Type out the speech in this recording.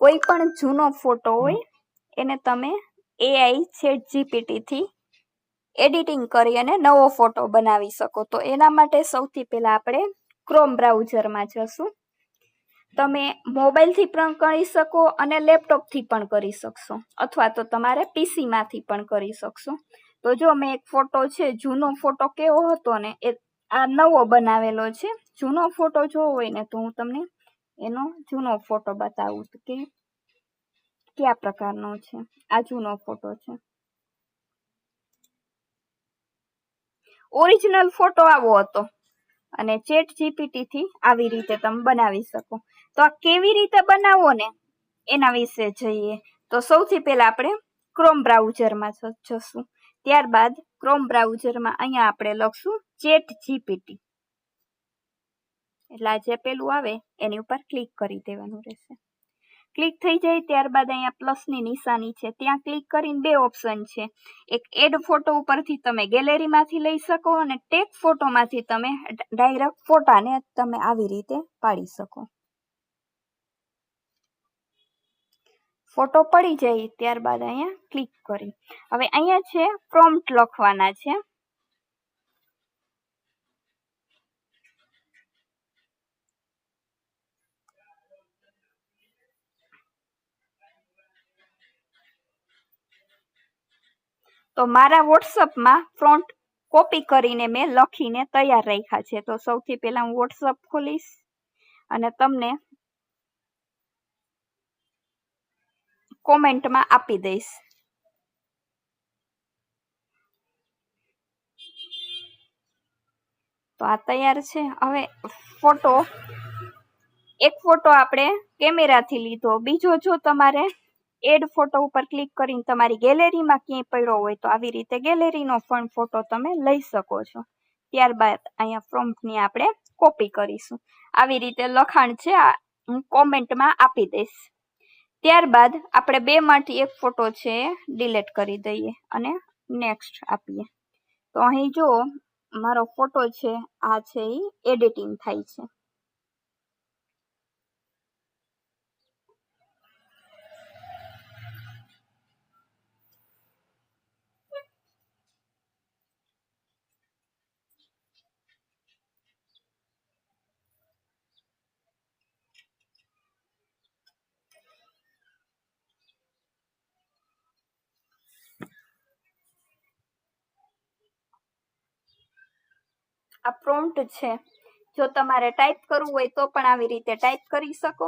કોઈ પણ જૂનો ફોટો હોય એને તમે AI ChatGPT થી એડિટિંગ કરી અને નવો ફોટો બનાવી શકો. તો એના માટે સૌથી પહેલા આપણે ક્રોમ બ્રાઉઝરમાં જશું. તમે મોબાઈલથી પણ કરી શકો અને લેપટોપથી પણ કરી શકશો, અથવા તો તમારે પીસીમાંથી પણ કરી શકશો. તો જો મેં એક ફોટો છે, જૂનો ફોટો કેવો હતો ને એ આ નવો બનાવેલો છે. જૂનો ફોટો જોવો હોય ને તો હું તમને એનો જૂનો ફોટો બતાવું કે કયા પ્રકારનો છે. આ જૂનો ફોટો છે. ઓરિજિનલ ફોટો આવો હતો અને ChatGPT થી આવી રીતે તમે બનાવી શકો. તો આ કેવી રીતે બનાવવો ને એના વિશે જોઈએ. તો સૌથી પહેલા આપણે ક્રોમ બ્રાઉઝરમાં જશું. ત્યારબાદ ક્રોમ બ્રાઉઝરમાં અહીંયા આપણે લખશું ChatGPT. એટલે આ જે પેલું આવે એની ઉપર ક્લિક કરી દેવાનું રહેશે. ક્લિક થઈ જાય ત્યારબાદ અહીંયા પ્લસની નિશાની છે, ત્યાં ક્લિક કરીને બે ઓપ્શન છે. એક એડ ફોટો ઉપરથી તમે ગેલેરીમાંથી લઈ શકો અને ટેગ ફોટોમાંથી તમે ડાયરેક્ટ ફોટાને તમે આવી રીતે પાડી શકો. ફોટો પડી જાય ત્યારબાદ અહીંયા ક્લિક કરી હવે અહીંયા છે પ્રોમ્પ્ટ લખવાના છે. તો મારા વોટ્સઅપમાં ફ્રોન્ટ કોપી કરીને મેં લખીને તૈયાર રાખ્યા છે. તો સૌથી પહેલા હું વોટ્સઅપ ખોલીશ અને તમને કોમેન્ટમાં આપી દઈશ. તો આ તૈયાર છે. હવે એક ફોટો આપણે કેમેરાથી લીધો, બીજો જો તમારે એડ ફોટો ઉપર ક્લિક કરીને તમારી ગેલેરીમાં ક્યાંય પડ્યો હોય તો આવી રીતે ગેલેરીનો પણ ફોટો તમે લઈ શકો છો. ત્યારબાદ અહીંયા પ્રોમ્પ્ટની આપણે કોપી કરીશું. આવી રીતે લખાણ છે, હું કોમેન્ટમાં આપી દઈશ. ત્યારબાદ આપણે બેમાંથી એક ફોટો છે ડિલીટ કરી દઈએ અને નેક્સ્ટ આપીએ. તો અહીં જો મારો ફોટો છે આ છે એ એડિટિંગ થાય છે. આ પ્રોમ્પ્ટ છે. જો તમારે ટાઈપ કરવું હોય તો પણ આવી રીતે ટાઈપ કરી શકો